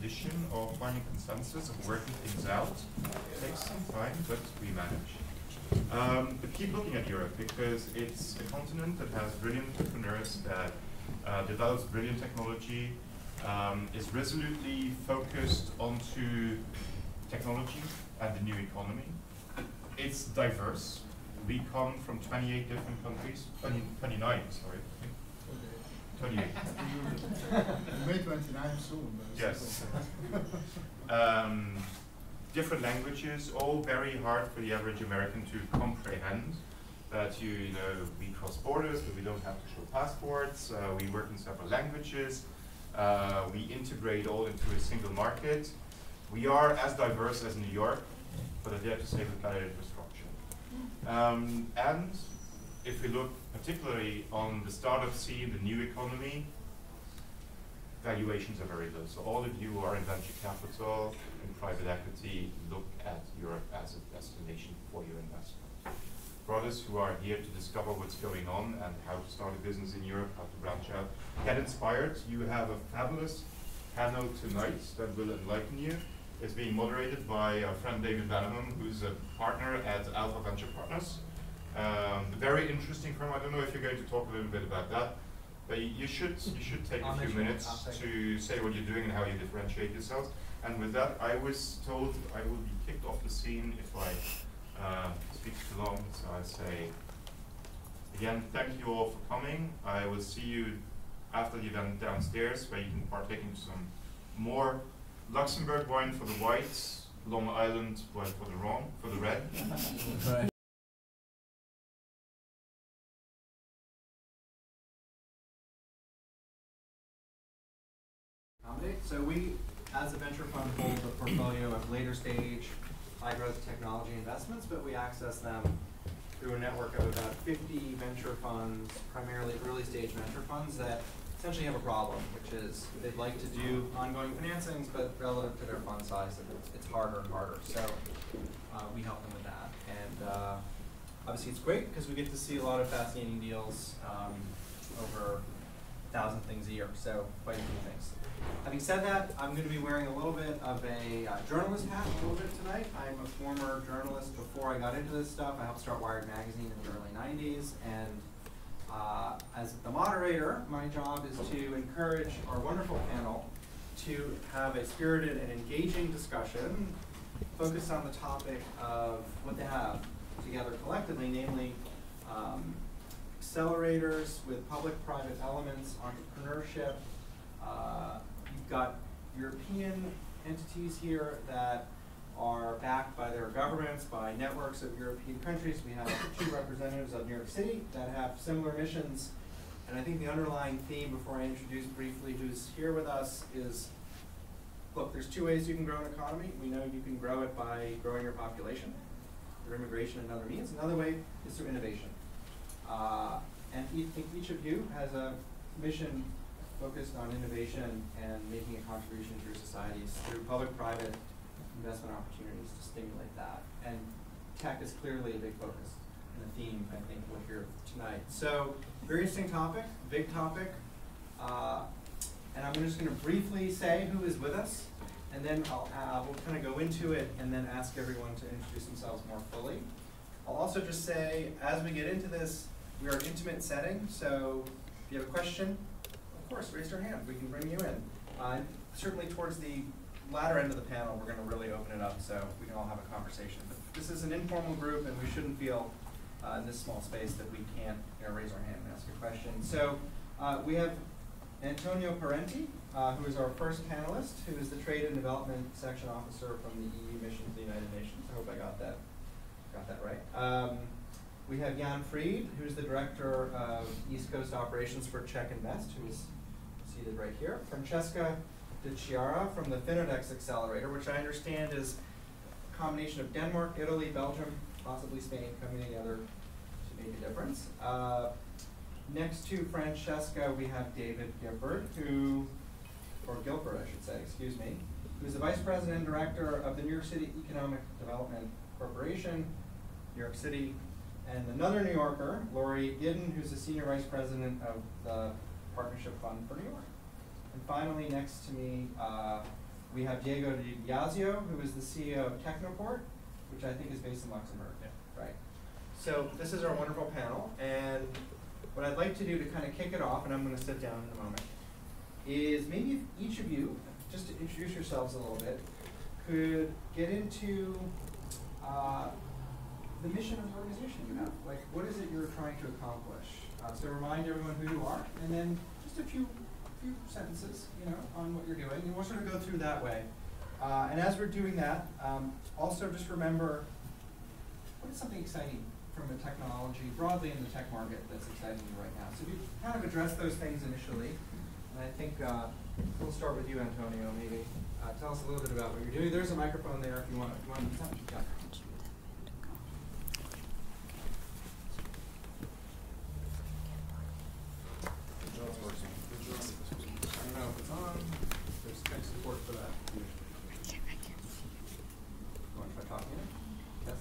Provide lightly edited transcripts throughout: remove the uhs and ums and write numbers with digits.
tradition of finding consensus, of working things out. It takes some time, but we manage. But keep looking at Europe, because it's a continent that has brilliant entrepreneurs, that develops brilliant technology, is resolutely focused onto technology and the new economy. It's diverse. We come from 28 different countries, 29, sorry. 28. May 29 soon. Yes. Different languages, all very hard for the average American to comprehend. That we cross borders, but we don't have to show passports. We work in several languages. We integrate all into a single market. We are as diverse as New York, but I dare to say with better infrastructure. And if we look particularly on the startup scene, the new economy, valuations are very low. So all of you who are in venture capital and private equity, look at Europe as a destination for your investment. Brothers who are here to discover what's going on and how to start a business in Europe, how to branch out, get inspired. You have a fabulous panel tonight that will enlighten you. It's being moderated by our friend David Bennahum, who's a partner at Alpha Venture Partners. A very interesting firm. I don't know if you're going to talk a little bit about that, but you should take a few minutes to say what you're doing and how you differentiate yourselves. And with that, I was told I will be kicked off the scene if I speak too long, so I say, again, thank you all for coming. I will see you after the event downstairs, where you can partake in some more Luxembourg wine for the whites, Long Island wine for the red. Right. So we, as a venture fund, hold a portfolio of later stage, high growth technology investments, but we access them through a network of about 50 venture funds, primarily early stage venture funds that essentially have a problem, which is they'd like to do ongoing financings, but relative to their fund size, it's harder and harder. So we help them with that. And obviously it's great because we get to see a lot of fascinating deals, over 1,000 things a year, so quite a few things. Having said that, I'm going to be wearing a little bit of a journalist hat a little bit tonight. I'm a former journalist before I got into this stuff. I helped start Wired Magazine in the early 90s, and as the moderator, my job is to encourage our wonderful panel to have a spirited and engaging discussion focused on the topic of what they have together collectively, namely accelerators with public-private elements, entrepreneurship. You've got European entities here that are backed by their governments, by networks of European countries. We have 2 representatives of New York City that have similar missions. And I think the underlying theme, before I introduce briefly who's here with us, is, look, there's 2 ways you can grow an economy. We know you can grow it by growing your population, through immigration and other means. Another way is through innovation. And I think each of you has a mission focused on innovation and making a contribution to your societies through public-private investment opportunities to stimulate that. And tech is clearly a big focus and a theme I think we'll hear tonight. So, very interesting topic, big topic. And I'm just going to briefly say who is with us, and then we'll kind of go into it and then ask everyone to introduce themselves more fully. I'll also just say, as we get into this, we are an intimate setting, so if you have a question, of course, raise your hand. We can bring you in. Certainly towards the latter end of the panel, we're going to really open it up so we can all have a conversation. But this is an informal group, and we shouldn't feel in this small space that we can't raise our hand and ask a question. So we have Antonio Parenti, who is our first panelist, who is the Trade and Development Section Officer from the EU mission to the United Nations. I hope I got that right. We have Jan Fried, who's the Director of East Coast Operations for CzechInvest, who is seated right here. Francesca de Chiara from the FINODEX Accelerator, which I understand is a combination of Denmark, Italy, Belgium, possibly Spain coming together to make a difference. Next to Francesca, we have David Gilford, Gilford, I should say, excuse me, who's the Vice President and Director of the New York City Economic Development Corporation, New York City, and another New Yorker, Laurie Giddens, who's the Senior Vice President of the Partnership Fund for New York. And finally, next to me, We have Diego de Biasio, who is the CEO of Technoport, which I think is based in Luxembourg. Yeah. Right. So this is our wonderful panel, and what I'd like to do to kind of kick it off, and I'm going to sit down in a moment, is maybe if each of you, just to introduce yourselves a little bit, could get into the mission of the organization you have. Like, what is it you're trying to accomplish? So remind everyone who you are, and then just a few sentences, on what you're doing, and we'll sort of go through that way. And as we're doing that, also just remember, what is something exciting from the technology, broadly in the tech market, that's exciting you right now? So if you kind of address those things initially, and I think we'll start with you, Antonio, maybe. Tell us a little bit about what you're doing. There's a microphone there if you want to touch it. Support for that. You want to try talking? Yes?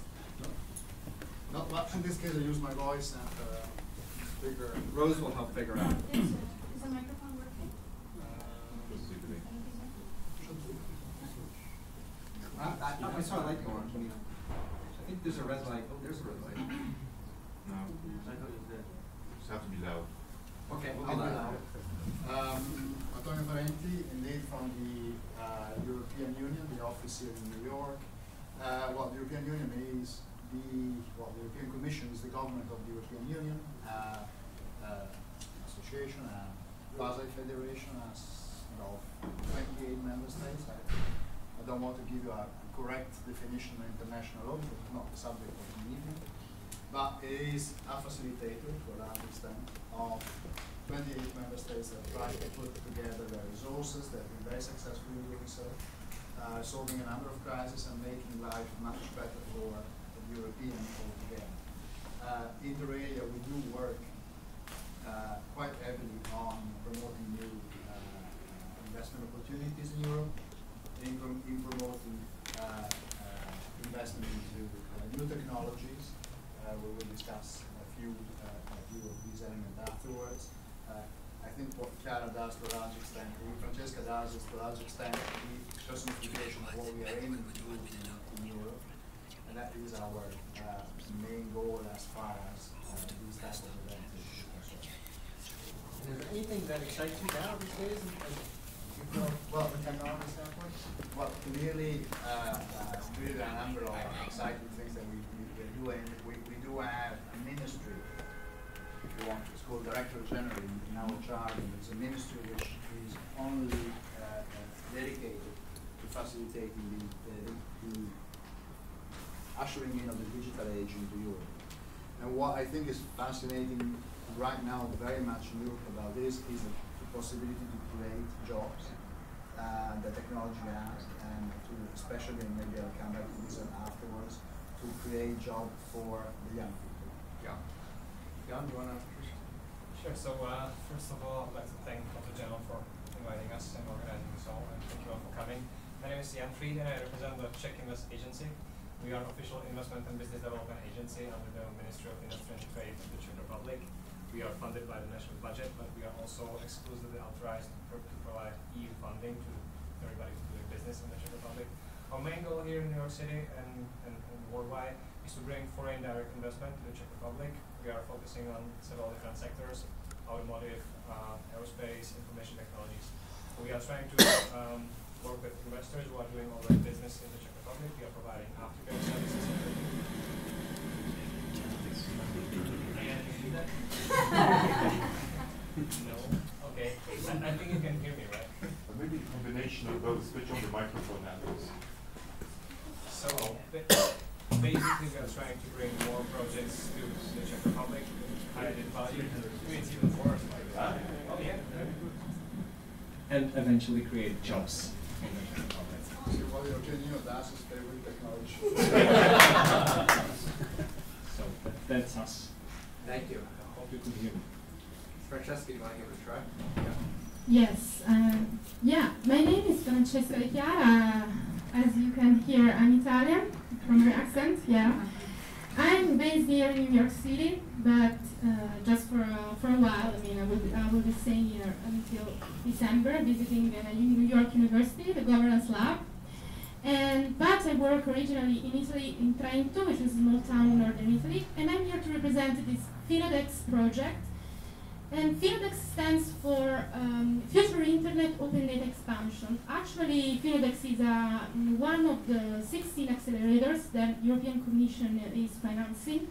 No, well, in this case I use my voice and speaker. Rose will help figure out. Is the microphone working? I saw a light go on. I think there's a red light. Oh, there's a red light. No, just have to be loud. Okay, we'll I'll do do that. Antonio Parenti, indeed from the European Union, the office here in New York. Well, the European Union is the European Commission is the government of the European Union, association, quasi-federation of 28 member states. I don't want to give you a correct definition of international law because it's not the subject of the meeting, but it is a facilitator to a large extent of 28 member states that try to put together their resources. They've been very successful in doing so, solving a number of crises and making life much better for the Europeans altogether. Inter alia, we do work quite heavily on promoting new investment opportunities in Europe, in promoting investment into new technologies. We will discuss a few of these elements afterwards. I think what Chiara does to a large extent, what Francesca does is to a large extent the personification of what we are aiming to do in Europe, and that is our main goal as far as these types of events is concerned. And is there anything that excites you now these days? Well, the technology standpoint? Well, clearly there are a number of exciting things that we're doing. We do have a ministry, if you want, it's called Director General in our charge, and it's a ministry which is only dedicated to facilitating the ushering in of the digital age into Europe. And what I think is fascinating right now very much in Europe about this is the possibility to create jobs that technology has, and to especially, and maybe I'll come back to this afterwards, to create jobs for the young people. Yeah. Jan, do you want to? Sure. So first of all, I'd like to thank Consul General for inviting us and organizing this all, and thank you all for coming. My name is Jan Fried, and I represent the CzechInvest agency. We are an official investment and business development agency under the Ministry of Industry and Trade of the Czech Republic. We are funded by the national budget, but we are also exclusively authorized to provide EU funding to everybody who's doing business in the Czech Republic. Our main goal here in New York City and worldwide is to bring foreign direct investment to the Czech Republic. We are focusing on several different sectors: automotive, aerospace, information technologies. We are trying to work with investors who are doing already business in the Czech Republic. We are providing aftercare services. No? Okay. I think you can hear me, right? Maybe a combination of both. Switch on the microphone handles. So basically, we are trying to bring more projects to the Czech Republic, added value. It's even worse like that. Oh yeah, very good. And eventually create jobs in the Czech Republic. So what the European Union does is favorite technology. So that's us. Thank you. I hope you could hear me. Francesca, do you want to give it a try? Yes. My name is Francesca de Chiara. As you can hear, I'm Italian from my accent. Yeah. I'm based here in New York City, but just for a while. I mean, I will be staying here until December, visiting New York University, the Governance Lab. But I work originally in Italy, in Trento, which is a small town in northern Italy, and I'm here to represent this FINODEX project. And FINODEX stands for Future Internet Open Data Expansion. Actually, FINODEX is one of the 16 accelerators that European Commission is financing.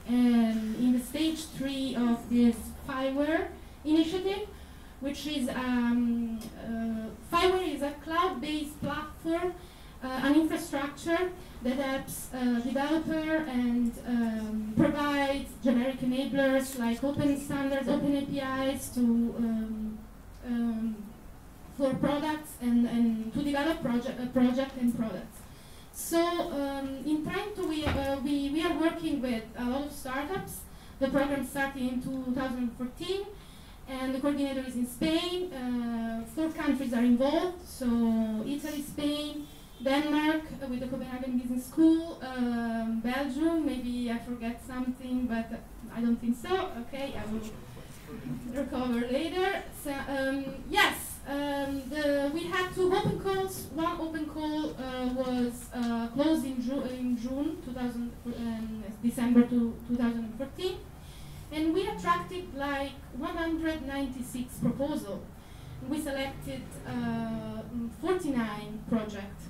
And in the stage 3 of this FIWARE initiative, which is FIWARE is a cloud-based platform, an infrastructure that helps developer and provides generic enablers like open standards, open APIs to for products and to develop project and products. So in Trento we are working with a lot of startups. The program started in 2014, and the coordinator is in Spain. 4 countries are involved, so Italy, Spain, Denmark with the Copenhagen Business School, Belgium, maybe I forget something, but I don't think so. Okay, I will recover later. So, yes, we had 2 open calls. One open call was closed in June December 2014, and we attracted like 196 proposals. We selected 49 projects.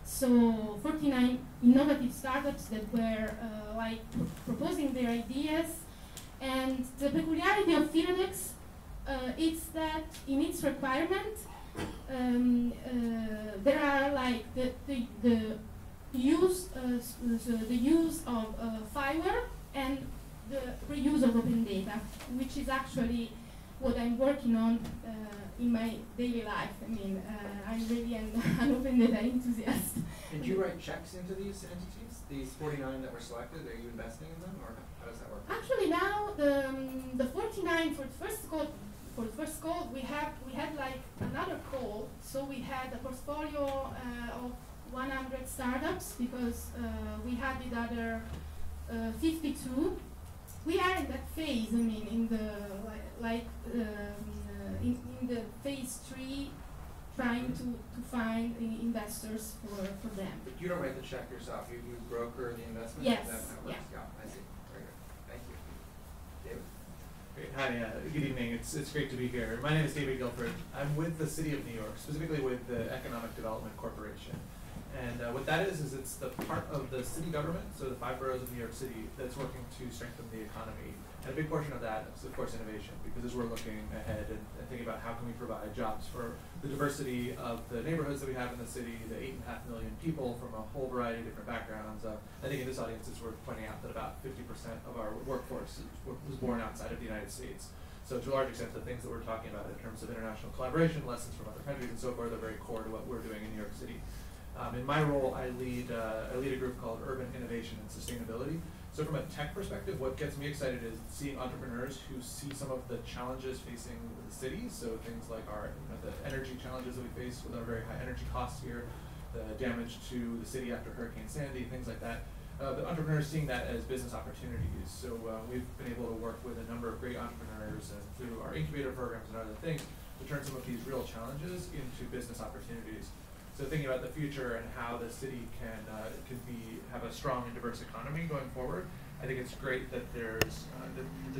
So 49 innovative startups that were proposing their ideas, and the peculiarity of FINODEX is that in its requirement there are like the use of FIWARE and the reuse of open data, which is actually what I'm working on in my daily life. I mean, I'm really an open data enthusiast. Did you write checks into these entities, these 49 that were selected? Are you investing in them, or how does that work? Actually, now the 49 for the first call, we had like another call. So we had a portfolio of 100 startups because we had the other 52. We are in that phase. I mean, in the in the phase 3, trying to find investors for them. But you don't write the check yourself. You broker the investment. Yes. That works. Yeah. I see. Very good. Thank you, David. Great. Hi, good evening. It's great to be here. My name is David Gilford. I'm with the City of New York, specifically with the Economic Development Corporation. And what that is it's the part of the city government, so the 5 boroughs of New York City, that's working to strengthen the economy. And a big portion of that is, of course, innovation, because as we're looking ahead and thinking about how can we provide jobs for the diversity of the neighborhoods that we have in the city, the 8.5 million people from a whole variety of different backgrounds. I think in this audience it's worth pointing out that about 50% of our workforce was born outside of the United States. So to a large extent, the things that we're talking about in terms of international collaboration, lessons from other countries and so forth are very core to what we're doing in New York City. In my role, I lead a group called Urban Innovation and Sustainability. So from a tech perspective, what gets me excited is seeing entrepreneurs who see some of the challenges facing the city. So things like the energy challenges that we face with our very high energy costs here, the damage to the city after Hurricane Sandy, things like that. The entrepreneurs seeing that as business opportunities. So we've been able to work with a number of great entrepreneurs and through our incubator programs and other things to turn some of these real challenges into business opportunities. So thinking about the future and how the city can have a strong and diverse economy going forward, I think it's great that there's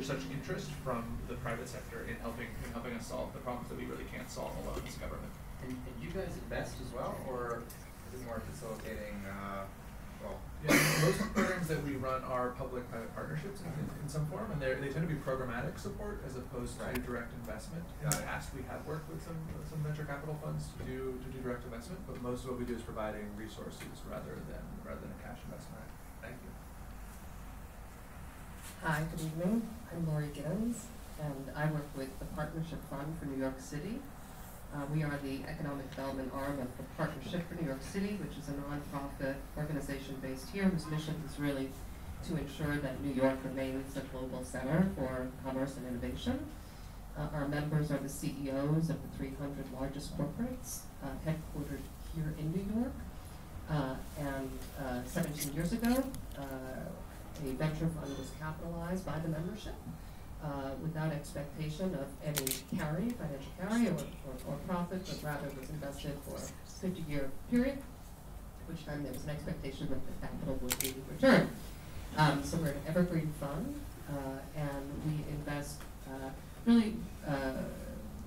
such interest from the private sector in helping us solve the problems that we really can't solve alone as a government. And you guys invest as well, or is it more facilitating? Yeah, most programs that we run are public-private partnerships in some form, and they tend to be programmatic support as opposed to direct investment. In the past, we have worked with some venture capital funds to do direct investment, but most of what we do is providing resources rather than a cash investment. Thank you. Hi, good evening. I'm Laurie Giddens, and I work with the Partnership Fund for New York City. We are the economic development arm of the Partnership for New York City, which is a nonprofit organization based here whose mission is really to ensure that New York remains a global center for commerce and innovation. Our members are the CEOs of the 300 largest corporates headquartered here in New York. And 17 years ago, a venture fund was capitalized by the membership. without expectation of any carry, financial carry or profit, but rather was invested for a 50-year period, which time there was an expectation that the capital would be returned. So we're an evergreen fund, and we invest really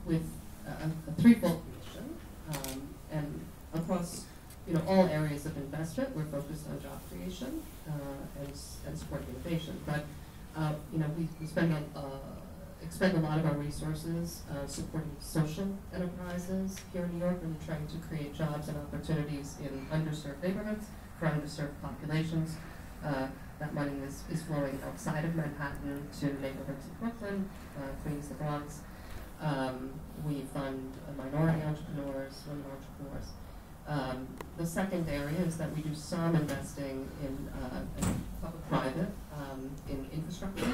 with a threefold mission, and across all areas of investment. We're focused on job creation and supporting innovation. But we spend expend a lot of our resources supporting social enterprises here in New York, really trying to create jobs and opportunities in underserved neighborhoods for underserved populations. That money is flowing outside of Manhattan to neighborhoods in Brooklyn, Queens, the Bronx. We fund minority entrepreneurs, women entrepreneurs. The second area is that we do some investing in public-private, in infrastructure.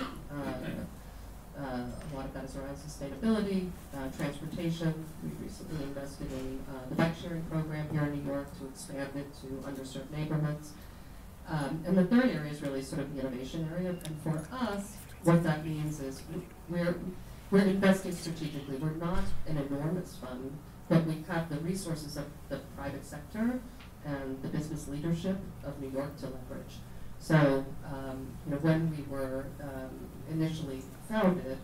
A lot of that is around sustainability, transportation. We recently invested in the bike-sharing program here in New York to expand it to underserved neighborhoods. And the third area is really sort of the innovation area. And for us, what that means is we're investing strategically. We're not an enormous fund, but we have the resources of the private sector and the business leadership of New York to leverage. So, when we were initially founded,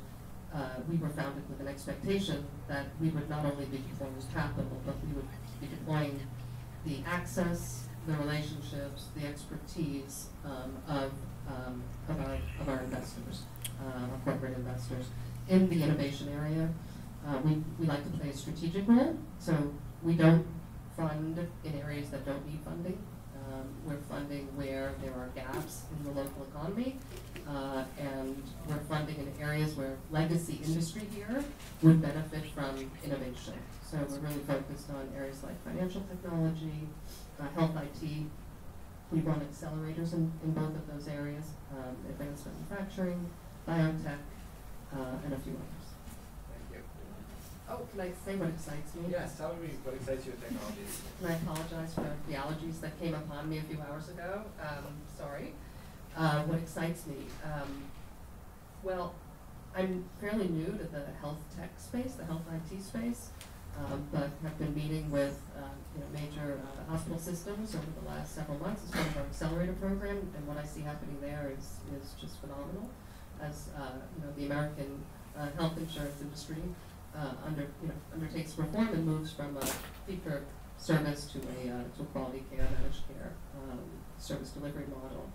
we were founded with an expectation that we would not only be deploying capital, but we would be deploying the access, the relationships, the expertise of our investors, our corporate investors. In the innovation area, we like to play a strategic role, so we don't fund in areas that don't need funding. We're funding where there are gaps in the local economy, and we're funding in areas where legacy industry here would benefit from innovation. So we're really focused on areas like financial technology, health IT. We run accelerators in both of those areas, advanced manufacturing, biotech, and a few others. Thank you. Oh, can I say what excites me? Yes, tell me what excites you in technologies. And I apologize for the allergies that came upon me a few hours ago. Sorry. What excites me? Well, I'm fairly new to the health tech space, the health IT space, but have been meeting with major hospital systems over the last several months as part of our Accelerator program, and what I see happening there is just phenomenal. As the American health insurance industry undertakes reform and moves from a fee-for-service to a quality care, managed care service delivery model.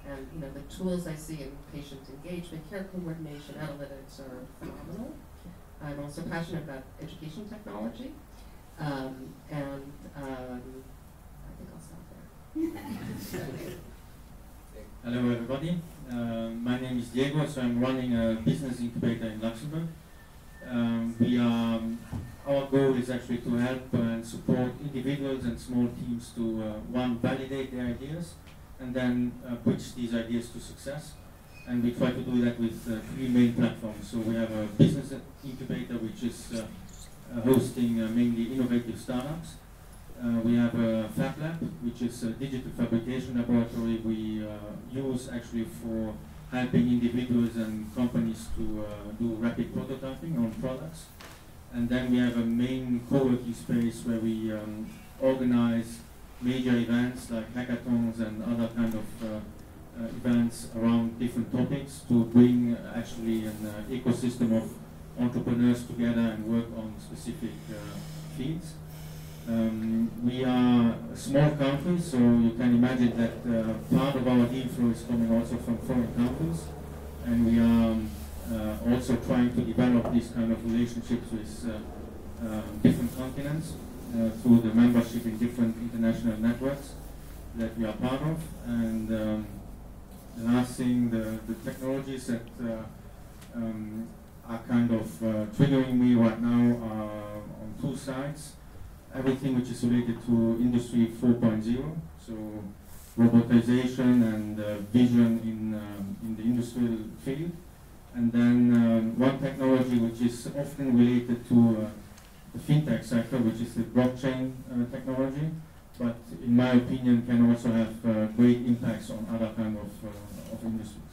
And the tools I see in patient engagement, care coordination, analytics are phenomenal. I'm also passionate about education technology, and I think I'll stop there. Hello everybody, my name is Diego, so I'm running a business incubator in Luxembourg. Our goal is actually to help and support individuals and small teams to one, validate their ideas, and then push these ideas to success. And we try to do that with three main platforms. So we have a business incubator, which is hosting mainly innovative startups. We have a Fab Lab, which is a digital fabrication laboratory we use actually for helping individuals and companies to do rapid prototyping on products. And then we have a main co-working space where we organize major events like hackathons and other kind of events around different topics to bring actually an ecosystem of entrepreneurs together and work on specific fields. We are a small country, so you can imagine that part of our deal flow is coming also from foreign countries, and we are also trying to develop these kind of relationships with different continents through the membership in different international networks that we are part of. And the last thing, the technologies that are kind of triggering me right now are on two sides. Everything which is related to Industry 4.0, so robotization and vision in the industrial field. And then one technology which is often related to the fintech sector, which is the blockchain technology, but in my opinion can also have great impacts on other kind of industries.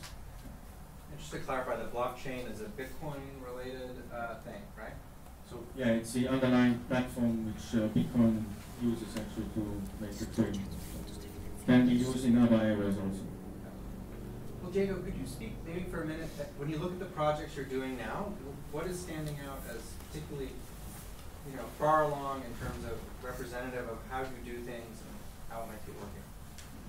just to clarify, the blockchain is a Bitcoin-related thing, right? So yeah, it's the underlying platform which Bitcoin uses actually to make the trade. Can be used in other areas also. Well, Diego, could you speak maybe for a minute, that when you look at the projects you're doing now, what is standing out as particularly, you know, far along in terms of representative of how you do things and how it might be working?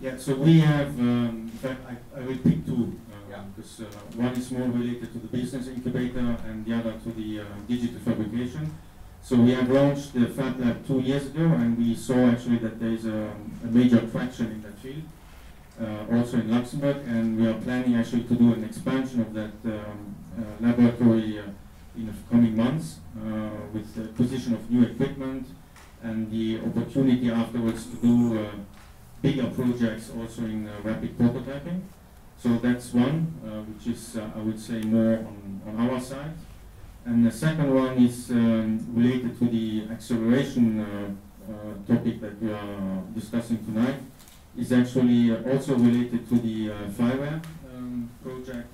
Yeah, so we have, in fact, I will pick two, Yeah. because one is more related to the business incubator and the other to the digital fabrication. So we have launched the Fab Lab 2 years ago, and we saw actually that there is a major traction in that field, also in Luxembourg, and we are planning actually to do an expansion of that laboratory in the coming months with the acquisition of new equipment and the opportunity afterwards to do bigger projects also in rapid prototyping. So that's one, which is, I would say, more on our side. And the second one is related to the acceleration topic that we are discussing tonight. Is actually also related to the FIWARE project,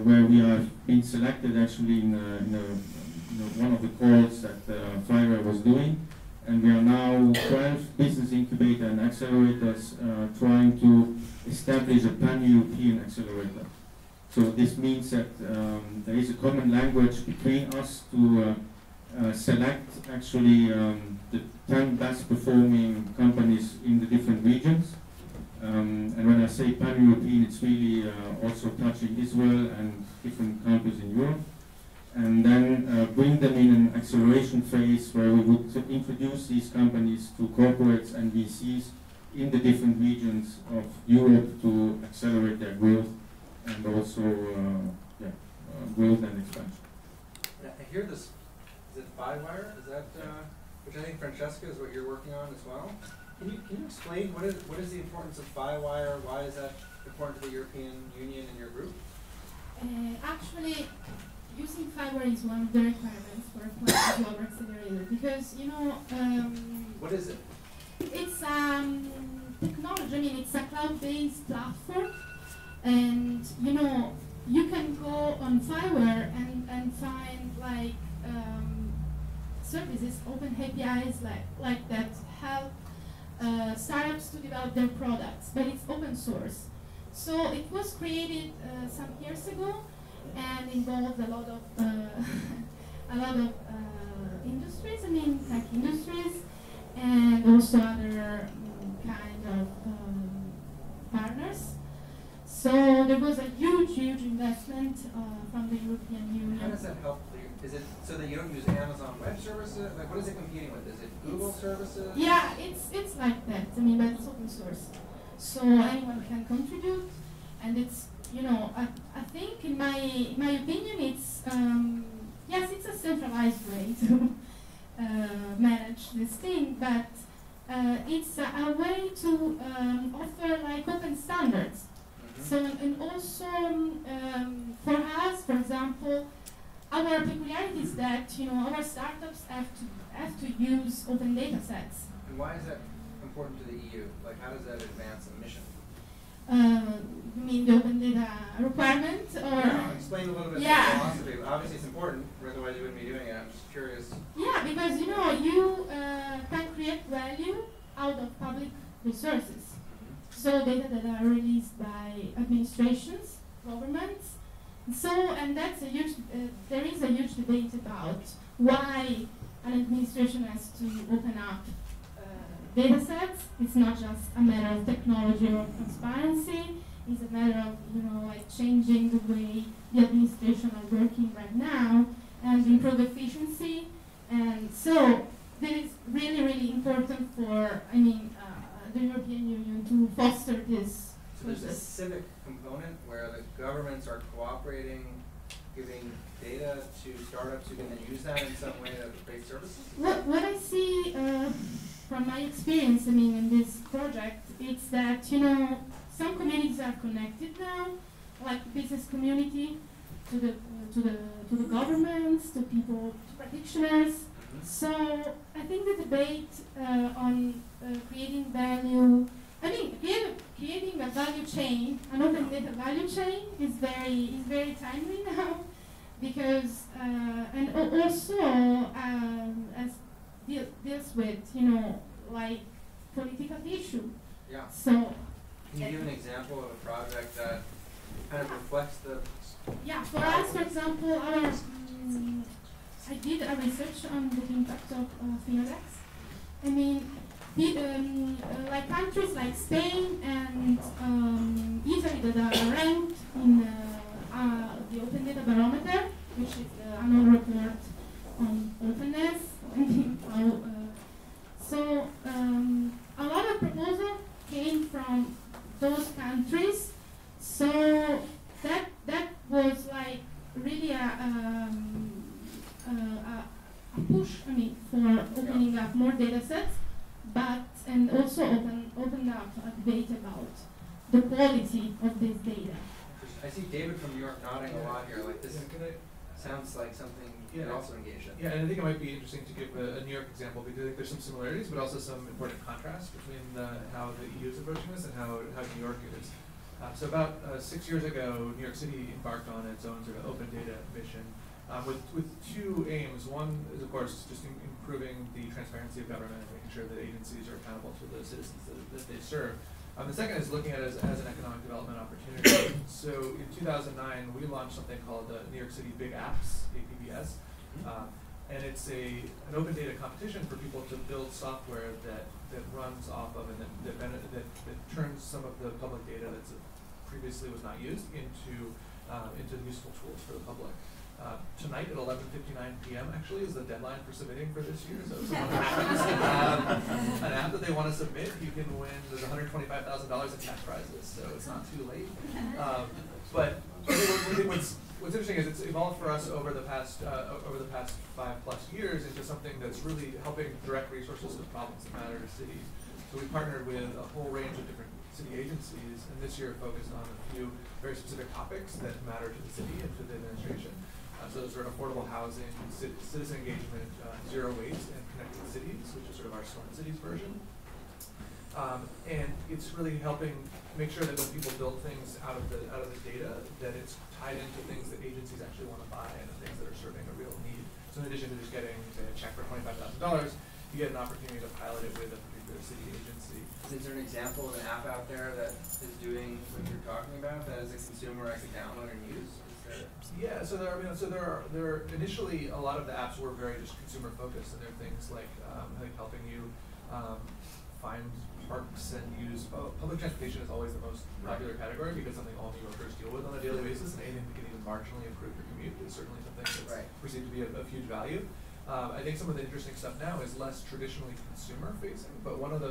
where we have been selected actually in one of the calls that FIWARE was doing. And we are now 12 business incubator and accelerators trying to establish a pan-European accelerator. So this means that there is a common language between us to select actually the 10 best performing companies in the different regions. And when I say pan-European, it's really also touching Israel and different countries in Europe. And then bring them in an acceleration phase where we would introduce these companies to corporates and VCs in the different regions of Europe to accelerate their growth and also growth and expansion. I hear this, is it FIWARE? Is that, which I think Francesca is what you're working on as well? Can you explain what is the importance of FIWARE? Why is that important to the European Union and your group? Actually, using FIWARE is one of the requirements for applying to global accelerator because, you know... what is it? It's technology, I mean, it's a cloud-based platform, and, you know, you can go on FIWARE and find, like, services, open APIs like that help startups to develop their products, but it's open source. So it was created some years ago, and involved a lot of industries. I mean, tech industries, and also other kind of partners. So there was a huge investment from the European Union. How does that help? Is it so that you don't use Amazon Web Services? Like, what is it competing with? Is it Google services? Yeah, it's like that. I mean, but it's open source, so anyone can contribute, and it's, you know, I think in my opinion, it's yes, it's a centralized way to manage this thing, but it's a way to offer like open standards. So, and also for us, for example, our peculiarity is that, you know, our startups have to use open data sets. And why is that important to the EU? Like, how does that advance a mission? You mean the open data requirement, or? Yeah, explain a little bit of the philosophy. Obviously, it's important. Otherwise, you wouldn't be doing it. I'm just curious. Yeah, because, you know, you can create value out of public resources. So data that are released by administrations, governments. So, and that's a huge, there is a huge debate about why an administration has to open up data sets. It's not just a matter of technology or transparency. It's a matter of, you know, like changing the way the administration are working right now and improve efficiency. And so that is really important for, I mean, the European Union to foster this. So there's a civic component where the governments are cooperating, giving data to startups who can then use that in some way to create services? What I see from my experience, I mean, in this project, it's that, you know, some communities are connected now, like the business community, to the governments, to people, to practitioners. So I think the debate on creating value I mean, creating a value chain, an open data value chain, is very timely now, because and also as deals with like political issue. Yeah. So. Can you give an example of a project that kind of reflects the? Yeah, for us, for example, I did a research on the impact of FINODEX. I mean, like countries like Spain and Italy that are ranked in the Open Data Barometer, which is the annual report on openness. So a lot of proposals came from those countries. So that was like really a push, I mean, for opening up more data sets, and also opened up a debate about the quality of this data. I see David from New York nodding a lot here. Like this sounds like something you could also engage in. Yeah, and I think it might be interesting to give a New York example, because I think there's some similarities, but also some important contrast between how the EU is approaching this and how New York is. So about 6 years ago, New York City embarked on its own sort of open data mission with two aims. One is, of course, just improving the transparency of government and making sure that agencies are accountable to the citizens that they serve. The second is looking at it as an economic development opportunity. So in 2009, we launched something called the New York City Big Apps, APBS. And it's an open data competition for people to build software that runs off of and that turns some of the public data that previously was not used into useful tools for the public. Tonight at 11:59 p.m. actually is the deadline for submitting for this year. So if someone has an app that they want to submit, you can win. There's $125,000 in cash prizes, so it's not too late. But what's interesting is it's evolved for us over the past 5+ years into something that's really helping direct resources to problems that matter to cities. So we partnered with a whole range of different city agencies, and this year focused on a few very specific topics that matter to the city and to the administration. So those are affordable housing, citizen engagement, zero waste, and connected cities, which is sort of our smart cities version. And it's really helping make sure that when people build things out of the data, that it's tied into things that agencies actually want to buy and things that are serving a real need. So in addition to just getting, say, a check for $25,000, you get an opportunity to pilot it with a particular city agency. Is there an example of an app out there that is doing what you're talking about, that as a consumer I could download and use? Yeah, so there are initially a lot of the apps were very just consumer focused, and there are things like helping you find parks and use public transportation is always the most popular category because something all New Yorkers deal with on a daily basis, and anything that can even marginally improve your commute is certainly something that's perceived to be of huge value. I think some of the interesting stuff now is less traditionally consumer facing, but one of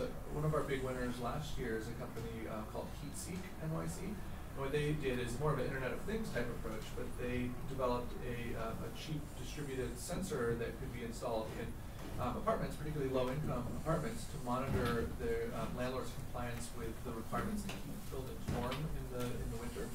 our big winners last year is a company called HeatSeek NYC. And what they did is more of an Internet of Things type approach, but they developed a cheap distributed sensor that could be installed in apartments, particularly low-income apartments, to monitor their landlord's compliance with the requirements to keep buildings warm in the winter.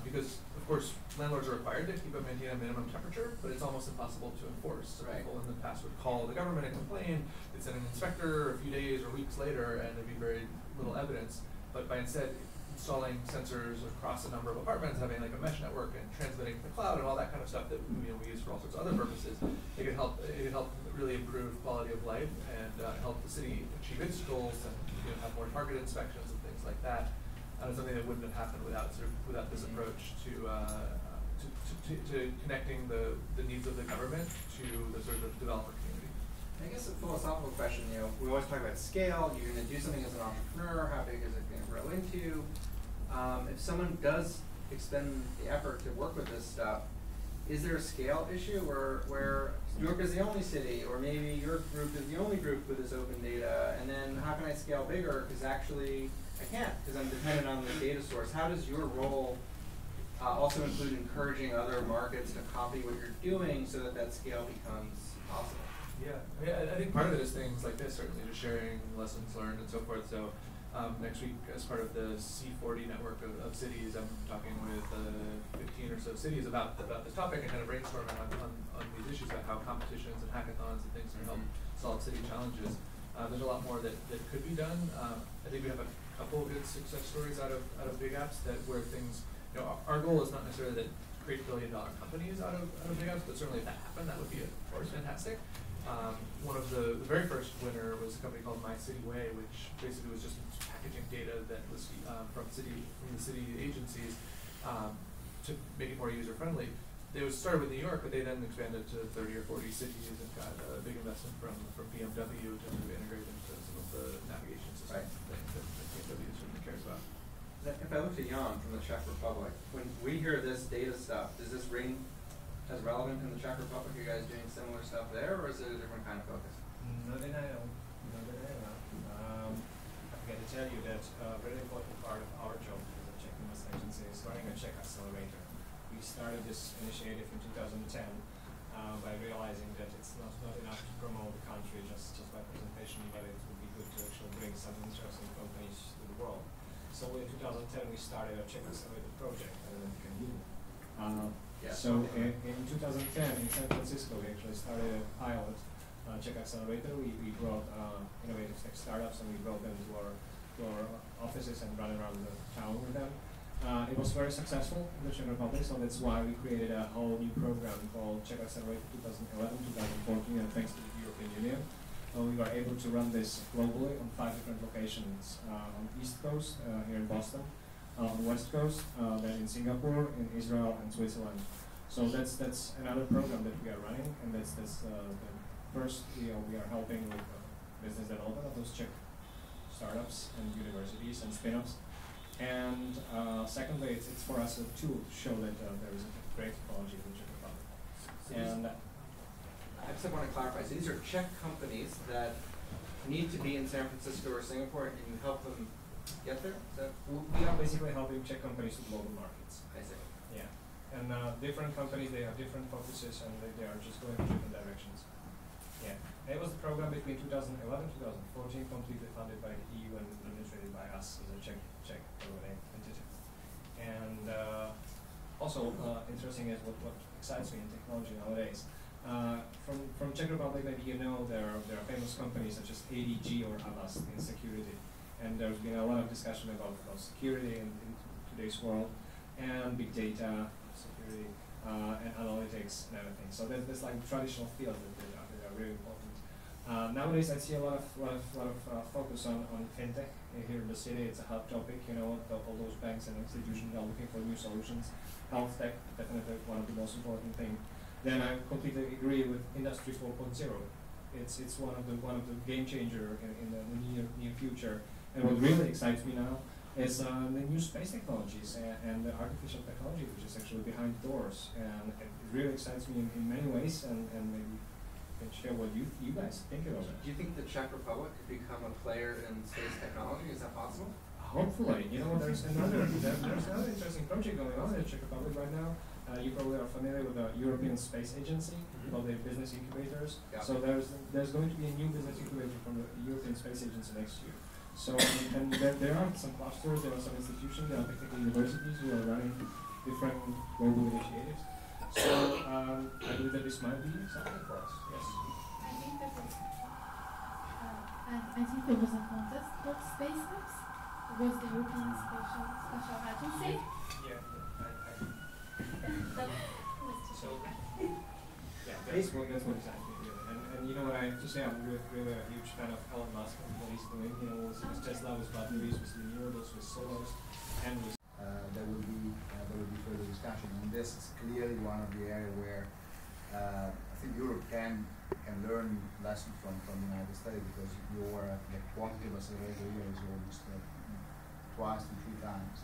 Because, of course, landlords are required to keep and maintain a minimum temperature, but it's almost impossible to enforce. So people in the past would call the government and complain. They'd send an inspector a few days or weeks later, and there'd be very little evidence. But by instead installing sensors across a number of apartments, having like a mesh network and transmitting to the cloud and all that kind of stuff that we use for all sorts of other purposes, it could help really improve quality of life and help the city achieve its goals and have more targeted inspections and things like that. And it's something that wouldn't have happened without this approach to connecting the needs of the government to the sort of developer community. I guess a philosophical question, we always talk about scale. You're going to do something as an entrepreneur. How big is it going to grow into? If someone does expend the effort to work with this stuff, is there a scale issue where New York is the only city, or maybe your group is the only group with this open data, and then how can I scale bigger? Because actually I can't, because I'm dependent on the data source. How does your role also include encouraging other markets to copy what you're doing so that scale becomes possible? Yeah, I think part of it is things like this, certainly just sharing lessons learned and so forth. So next week, as part of the C40 network of cities, I'm talking with 15 or so cities about this topic and kind of brainstorming on these issues about how competitions and hackathons and things can help solve city challenges. There's a lot more that could be done. I think we have a couple of good success stories out of big apps that where things, you know, our goal is not necessarily to create billion-dollar companies out of big apps, but certainly if that happened, that would be, of course, fantastic. One of the very first winner was a company called My City Way, which basically was just packaging data that was from the city agencies to make it more user-friendly. They started with New York, but they then expanded to 30 or 40 cities and got a big investment from BMW to integrate into some of the navigation systems that BMW certainly cares about. If I look to Jan from the Czech Republic, when we hear this data stuff, does this ring as relevant in the Czech Republic? Are you guys doing similar stuff there, or is it a different kind of focus? Not that I know. I forgot to tell you that a very important part of our job as a CzechInvest agency is running a Czech Accelerator. We started this initiative in 2010 by realizing that it's not enough to promote the country just by presentation, but it would be good to actually bring some interesting companies to the world. So in 2010 we started a Czech Accelerator project. I don't know if you can hear me. So in 2010 in San Francisco we actually started a pilot Czech Accelerator. We brought innovative tech startups and we brought them to our offices and ran around the town with them. It was very successful in the Czech Republic, so that's why we created a whole new program called Czech Accelerator 2011-2014, and thanks to the European Union, we were able to run this globally on 5 different locations, on the East Coast, here in Boston, on the West Coast, then in Singapore, in Israel, and Switzerland. So that's another program that we are running, and that's the first, we are helping with business development of those Czech startups and universities and spin-offs. And secondly, it's for us a tool to show that there is a great technology in the Czech Republic. I just want to clarify, so these are Czech companies that need to be in San Francisco or Singapore, and you help them get there? We are basically helping Czech companies to global markets. I see. Yeah. And different companies, they have different focuses, and they are just going in different directions. Yeah. And it was a program between 2011 and 2014, completely funded by the EU and administrated by us as a Czech entity. And also interesting is what excites me in technology nowadays. From Czech Republic, maybe you know there are famous companies such as ADG or Avast in security, and there's been a lot of discussion about security in today's world, and big data security and analytics and everything. So there's like traditional fields that are really important. Nowadays, I see a lot of focus on fintech here in the city. It's a hot topic, you know. All those banks and institutions are looking for new solutions. Health tech, definitely one of the most important things. Then I completely agree with Industry 4.0. It's one of the game changer in the near future. And what really excites me now is the new space technologies and the artificial technology, which is actually behind doors. And it really excites me in many ways. And maybe can share what you guys think about it. Do you think the Czech Republic could become a player in space technology? Is that possible? Hopefully. You know, there's another interesting project going on in the Czech Republic right now. You probably are familiar with the European Space Agency, called the business incubators. Yeah. So there's going to be a new business incubator from the European Space Agency next year. So and there are some clusters, there are some institutions, there are technical universities who are running different global initiatives. So I believe that this might be something for us. Yes. I think there was a contest called Space Apps. It was the European Special Agency. Yeah. Facebook, that's what excites me really. And you know what I have to say, I'm really a huge fan of Elon Musk and what he's doing. You know, with Tesla, with batteries, with renewables, with solars, and with there will be further discussion, and this is clearly one of the areas where I think Europe can learn lessons from the United States, because the quantity of accelerator here is almost twice to 3 times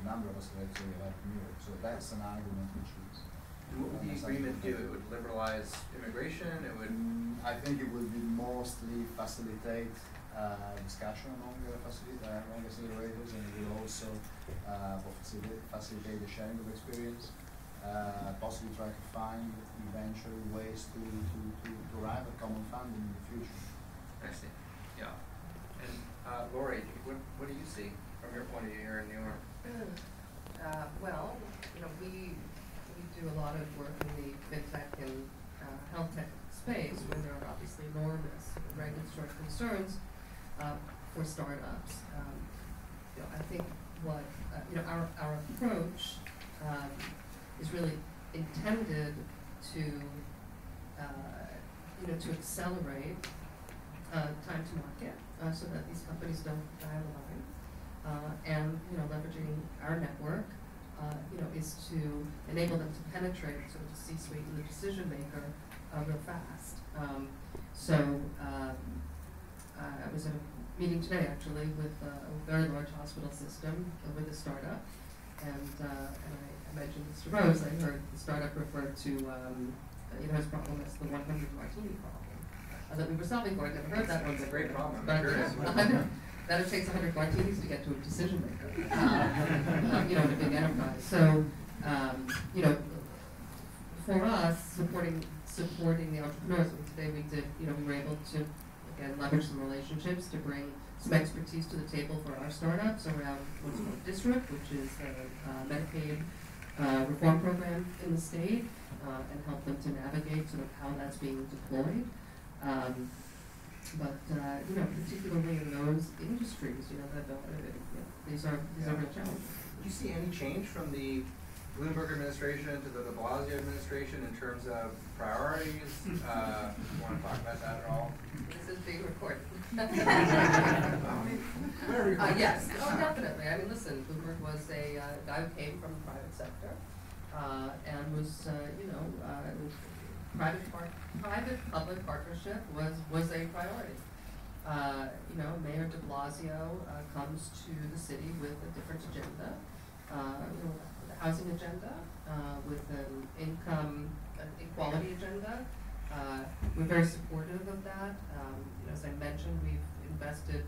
the number of accelerators we have in Europe. So that's an argument which is. And what would the agreement do? It would liberalize immigration. It would. I think it will be mostly facilitate discussion among the accelerators, and it will also facilitate the sharing of experience. Possibly try to find eventually ways to arrive at common funding in the future. I see. Yeah. And Laurie, what do you see from your point of view here in New York? Well, you know, we do a lot of work in the fintech and health tech space, where there are obviously enormous regulatory concerns. for startups. I think what our approach is really intended to to accelerate time to market so that these companies don't die on the line, and leveraging our network is to enable them to penetrate sort of the C-suite and the decision maker real fast. I was at a meeting today actually with a very large hospital system with a startup, and I mentioned this to Rose. I heard the startup refer to his problem as the 100 martini problem that we were solving for. I never heard that one. It's a great problem. But that it takes 100 martinis to get to a decision maker, in a big enterprise. So, for us, supporting the entrepreneurs, today we did, we were able to, again, leverage some relationships to bring some expertise to the table for our startups around what's called District, which is a Medicaid reform program in the state, and help them to navigate sort of how that's being deployed. But particularly in those industries, these are real challenges. Do you see any change from the Bloomberg administration to the Biasio administration in terms of priorities? You want to talk about that at all? This is being recorded. Yes. Oh, definitely. I mean, listen, Bloomberg was a guy who came from the private sector and was, private-public partnership was a priority. Mayor de Blasio comes to the city with a different agenda, with a housing agenda, with an income equality agenda. We're very supportive of that. As I mentioned, we've invested,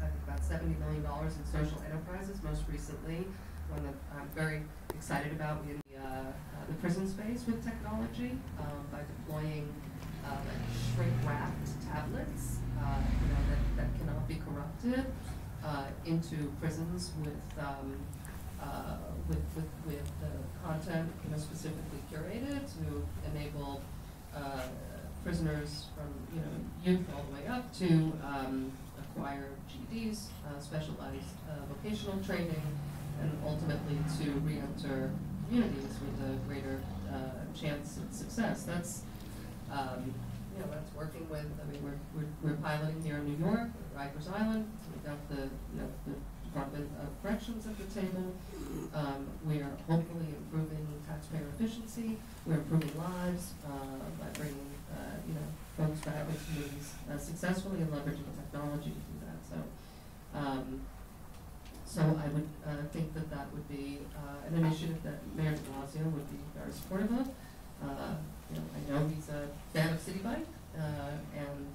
I think, about $70 million in social enterprises. Most recently, one that I'm very excited about in the prison space with technology by deploying shrink-wrapped tablets that cannot be corrupted into prisons with content specifically curated to enable prisoners from youth all the way up to acquire GEDs, specialized vocational training, and ultimately to re-enter communities with a greater chance of success. That's that's working with. I mean, we're piloting here in New York, Rikers Island. We've got the Department of Corrections at the table. We are hopefully improving taxpayer efficiency. We're improving lives by bringing folks back into communities successfully and leveraging technology to do that. So I would think that would be an initiative that Mayor de Blasio would be very supportive of. I know he's a fan of City Bike, and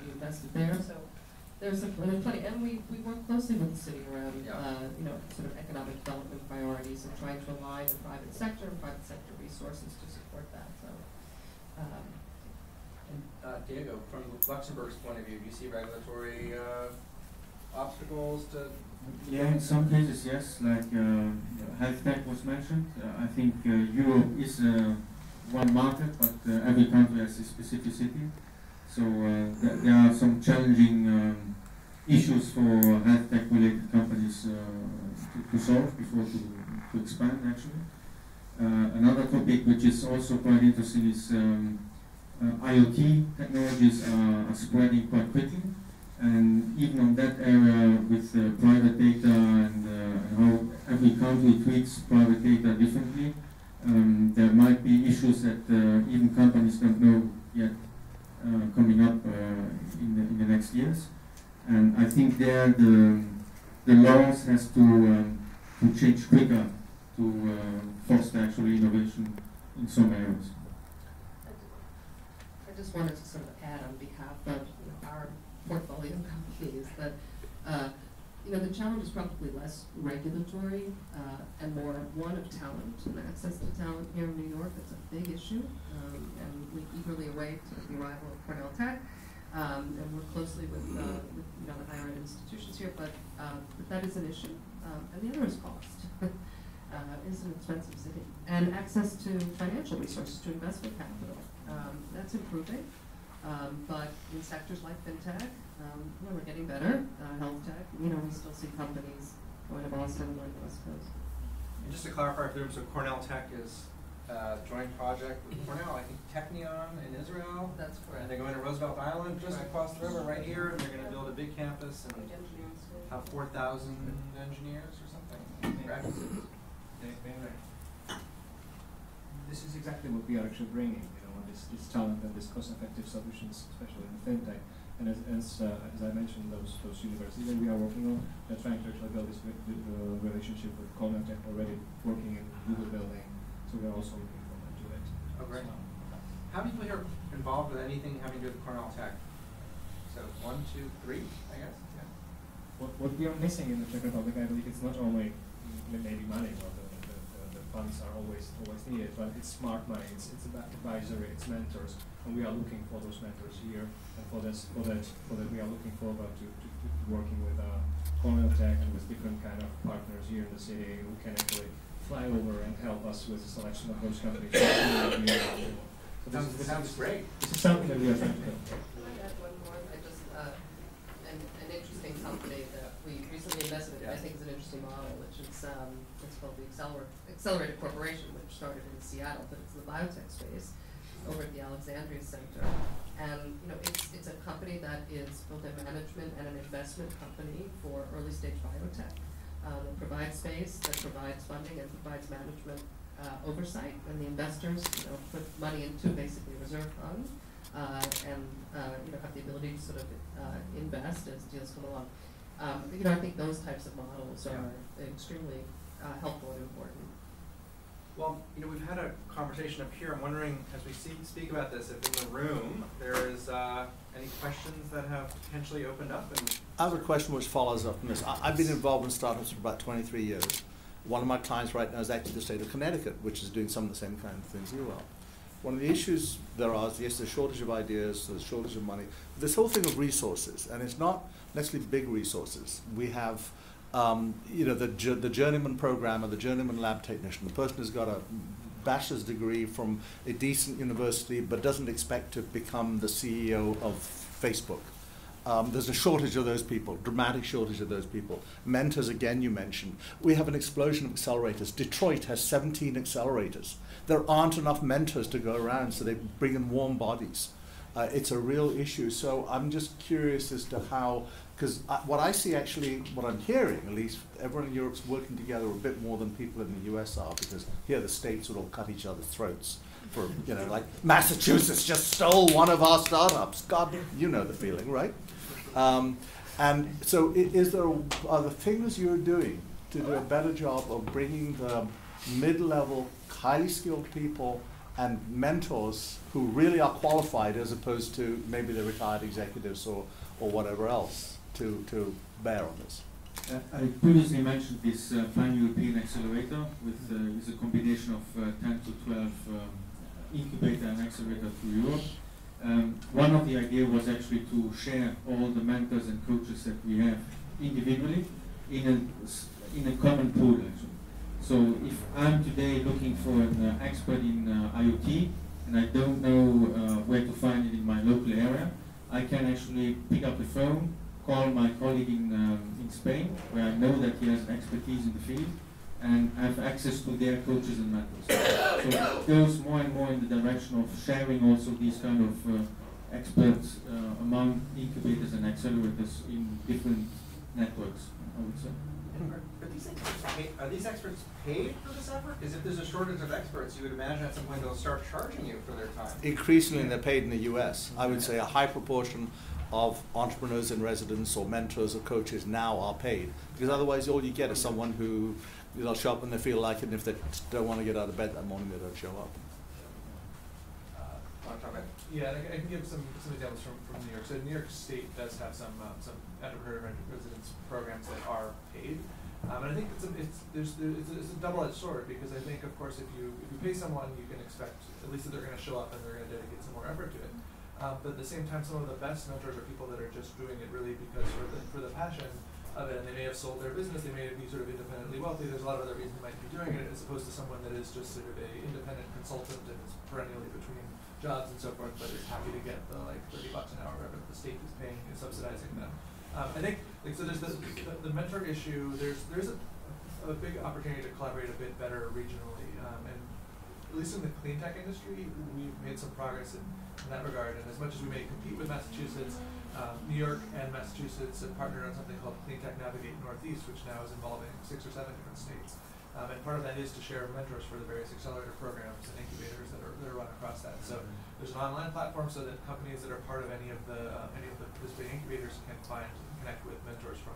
we invested there. So there's plenty, and we work closely with the city around sort of economic development priorities and trying to align the private sector and private sector resources to support that. So. Diego, from Luxembourg's point of view, do you see regulatory obstacles to? Yeah, in some cases, yes. Like health tech was mentioned. I think Europe is one market, but every country has a specificity. So there are some challenging issues for health tech related companies to solve before to expand actually. Another topic which is also quite interesting is IoT technologies are spreading quite quickly. And even on that area with private data and how every country treats private data differently, there might be issues that even companies don't know yet coming up in the next years. And I think there the laws has to change quicker to foster actually innovation in some areas. I just wanted to sort of add on behalf of our portfolio companies that the challenge is probably less regulatory and more one of talent and access to talent here in New York. It's a big issue, and we eagerly await the arrival of Cornell Tech, and work closely with the higher ed institutions here. But that is an issue, and the other is cost. It's an expensive city, and access to financial resources, to investment capital. That's improving. But in sectors like fintech, We're getting better. Health tech, we still see companies going to Boston and going to the West Coast. And just to clarify for them, so Cornell Tech is a joint project with Cornell, I think Technion in Israel. That's correct. And they're going to Roosevelt Island, just across the river right here, and they're going to build a big campus and have 4,000 engineers or something. Correct? This is exactly what we are actually bringing, this talent and this cost-effective solutions, especially in fintech. And as I mentioned, those universities that we are working on, they're trying to actually build this relationship with Cornell Tech already, working in Google building. So we are also looking forward to it. Oh, great. How many people here involved with anything having to do with Cornell Tech? So 1, 2, 3, I guess. Yeah. What we are missing in the Czech Republic, I believe, it's not only maybe money, or the funds are always needed, but it's smart money. It's about advisory, it's mentors, and we are looking for those mentors here. And for that we are looking forward to working with Cornell Tech and with different kind of partners here in the city who can actually fly over and help us with the selection of those companies. Sounds great. This is something that we are trying to do. Can I add one more? An interesting company that we recently invested in, I think is an interesting model, which is it's called the Accelerator Corporation, which started in Seattle, but it's the biotech space over at the Alexandria Center. And it's a company that is both a management and an investment company for early stage biotech. That provides space, that provides funding, and provides management oversight. And the investors, put money into basically a reserve fund, and have the ability to sort of invest as deals come along. I think those types of models are extremely helpful and important. Well, we've had a conversation up here. I'm wondering, as we speak about this, if in the room there is any questions that have potentially opened up. I have a question which follows up from this. I've been involved in startups for about 23 years. One of my clients right now is actually the state of Connecticut, which is doing some of the same kind of things you are. One of the issues there are is, yes, there's a shortage of ideas, there's a shortage of money. This whole thing of resources, and it's not necessarily big resources. We have the journeyman programmer, the journeyman lab technician, the person who's got a bachelor's degree from a decent university but doesn't expect to become the CEO of Facebook. There's a shortage of those people, dramatic shortage of those people. Mentors, again, you mentioned. We have an explosion of accelerators. Detroit has 17 accelerators. There aren't enough mentors to go around, so they bring in warm bodies. It's a real issue. So I'm just curious as to how, because what I see actually, what I'm hearing at least, everyone in Europe's working together a bit more than people in the US are, because here the states would all cut each other's throats. For, like Massachusetts just stole one of our startups. God, you know the feeling, right? And so are the things you're doing to do a better job of bringing the mid-level, highly skilled people and mentors who really are qualified as opposed to maybe the retired executives or whatever else to bear on this? I previously mentioned this pan-European accelerator with a combination of 10 to 12 incubator and accelerator through Europe. One of the ideas was actually to share all the mentors and coaches that we have individually in a common pool, actually. So if I'm today looking for an expert in IoT and I don't know where to find it in my local area, I can actually pick up the phone, call my colleague in Spain, where I know that he has expertise in the field, and have access to their coaches and mentors. So it goes more and more in the direction of sharing also these kind of experts among incubators and accelerators in different networks, I would say. Are these experts paid for this effort? Because if there's a shortage of experts, you would imagine at some point they'll start charging you for their time. Increasingly, they're paid in the US. I would say a high proportion of entrepreneurs in residence or mentors or coaches now are paid, because otherwise all you get is someone who they'll show up when they feel like it, and if they don't want to get out of bed that morning, they don't show up. Yeah, I can give some examples from New York. So New York State does have some entrepreneur residence programs that are paid, and I think it's a double-edged sword, because I think, of course, if you pay someone, you can expect at least that they're going to show up and they're going to dedicate some more effort to it. But at the same time, some of the best mentors are people that are just doing it really because for the passion, of it, and they may have sold their business, they may be sort of independently wealthy, there's a lot of other reasons they might be doing it, as opposed to someone that is just sort of a independent consultant and is perennially between jobs and so forth, but is happy to get the like $30 an hour, whatever the state is paying, is subsidizing them. I think, like, so there's the mentor issue, there's a big opportunity to collaborate a bit better regionally, and at least in the clean tech industry, we've made some progress in that regard, and as much as we may compete with Massachusetts, New York and Massachusetts have partnered on something called Clean Tech Navigate Northeast, which now is involving 6 or 7 different states. And part of that is to share mentors for the various accelerator programs and incubators that are run across that. So there's an online platform so that companies that are part of any of the participating incubators can find and connect with mentors from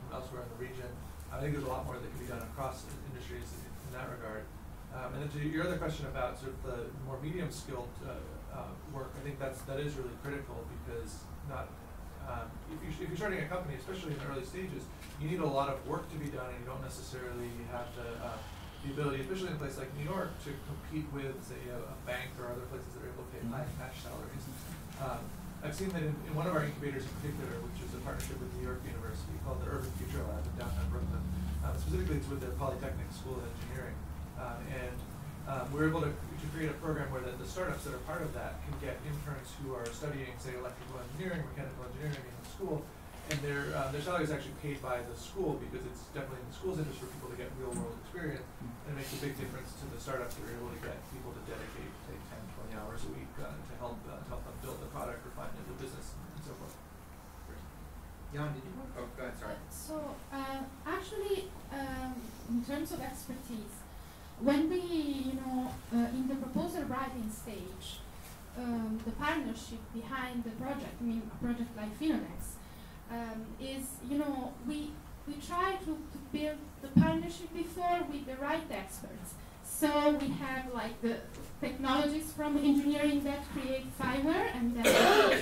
elsewhere in the region. I think there's a lot more that can be done across industries in that regard. And then to your other question about sort of the more medium skilled work, I think that is really critical, because if you're starting a company, especially in the early stages, you need a lot of work to be done, and you don't necessarily have the ability, especially in a place like New York, to compete with, say, a bank or other places that are able to pay high cash salaries. I've seen that in one of our incubators in particular, which is a partnership with New York University called the Urban Future Lab in downtown Brooklyn. Specifically, it's with the Polytechnic School of Engineering. We're able to create a program where the startups that are part of that can get interns who are studying, say, electrical engineering, mechanical engineering in the school, and their salary is actually paid by the school, because it's definitely in the school's interest for people to get real-world experience, and it makes a big difference to the startups that are able to get people to dedicate, say, 10, 20 hours a week to help them build the product, refine the business, and so forth. Jan, did you want? Oh, go ahead. Sorry. So actually, in terms of expertise, when we, in the proposal writing stage, the partnership behind the project, a project like FINODEX, is, we try to build the partnership before with the right experts. So we have like the technologists from engineering that create Fireware, and then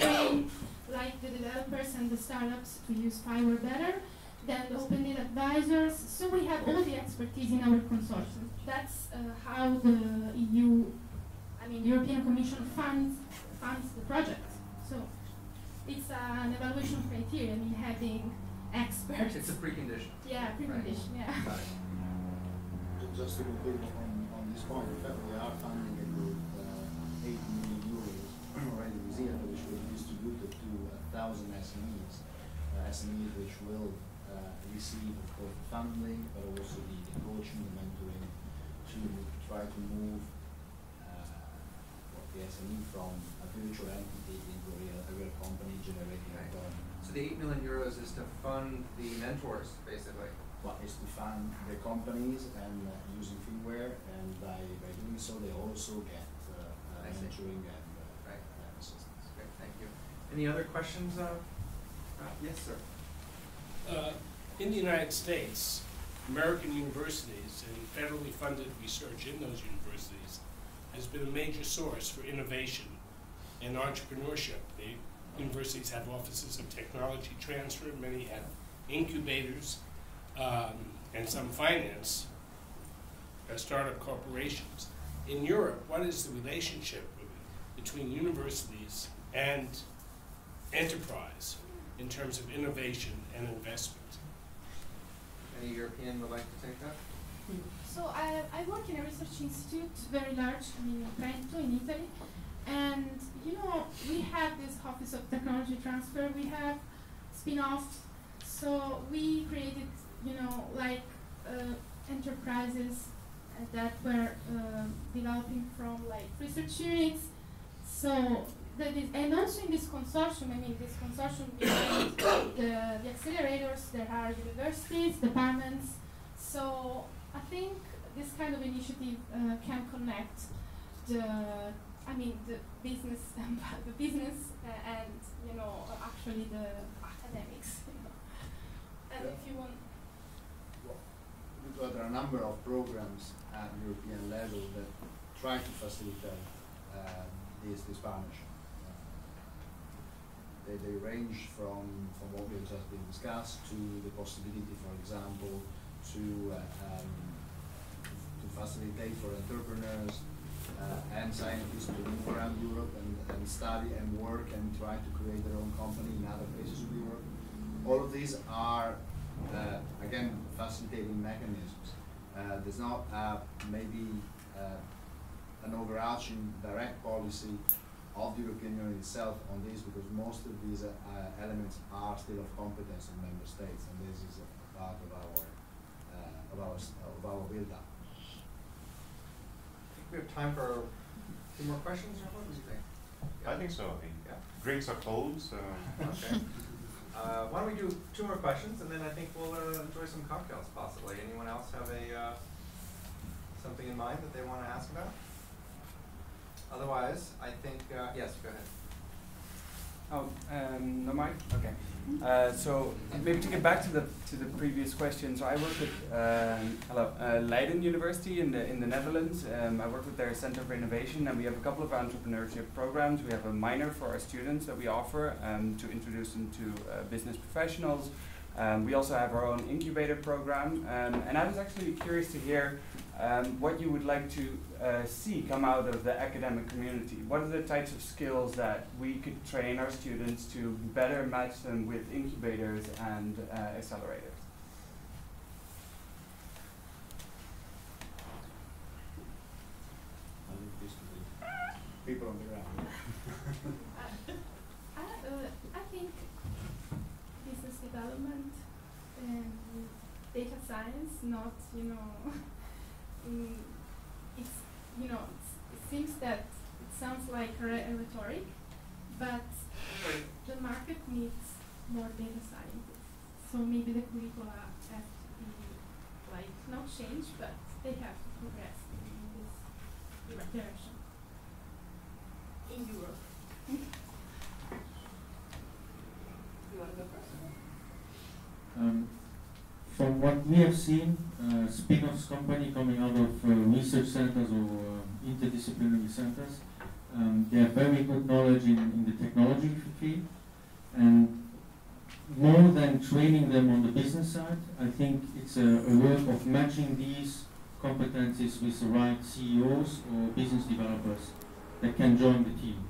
train like the developers and the startups to use Fireware better. Then the open data advisors. So we have all the expertise in our consortium. That's how the European Commission funds the project. So it's an evaluation criteria, having experts. It's a precondition. Yeah, precondition. Right. Yeah. Got it. Just to conclude on this point, in fact, we are funding it with 8 million euros already this year, which will be distributed to 1,000 SMEs which will receive, of course, funding, but also the coaching, the mentoring, to try to move the SME from a virtual entity into a real company generating return. So the 8 million euros is to fund the mentors, basically. What is to fund the companies and using firmware, and by doing so, they also get mentoring and assistance. Great, thank you. Any other questions? Yes, sir. In the United States, American universities and federally funded research in those universities has been a major source for innovation and entrepreneurship. The universities have offices of technology transfer, many have incubators, and some finance startup corporations. In Europe, what is the relationship between universities and enterprise in terms of innovation and investment? Any European would like to take that? So I work in a research institute, very large, in Parenti, in Italy, and we have this Office of Technology Transfer, we have spin-offs, so we created, enterprises that were developing from research units. So and also in this consortium, behind the accelerators, there are universities, departments. So I think this kind of initiative can connect the business and actually the academics. And if you want. There are a number of programs at European level that try to facilitate this partnership. They range from what has just been discussed to the possibility, for example, to facilitate for entrepreneurs and scientists to move around Europe and study and work and try to create their own company in other places of Europe. All of these are again, facilitating mechanisms. There's not maybe an overarching direct policy of the European Union itself on this, because most of these elements are still of competence of member states, and this is a part of our build-up. I think we have time for 2 more questions, or what do you think? I think so. I mean, drinks are cold, so. Okay. Why don't we do 2 more questions, and then I think we'll enjoy some cocktails, possibly. Anyone else have something in mind that they want to ask about? Otherwise, I think, yes, go ahead. Oh, no mic? Okay. So maybe to get back to the previous question. So I work with Leiden University in the Netherlands. I work with their Center for Innovation, and we have a couple of entrepreneurship programs. We have a minor for our students that we offer to introduce them to business professionals. We also have our own incubator program, and I was actually curious to hear what you would like to see come out of the academic community. What are the types of skills that we could train our students to better match them with incubators and accelerators? People on the ground. I think business development and data science, not, it seems that it sounds like rhetoric, but the market needs more data scientists. So maybe the curricula have to be, not change, but they have to progress in this direction. In Europe. You want to go first? From what we have seen, spin-offs company coming out of research centers or interdisciplinary centers, they have very good knowledge in the technology field, and more than training them on the business side, I think it's a work of matching these competencies with the right CEOs or business developers that can join the team.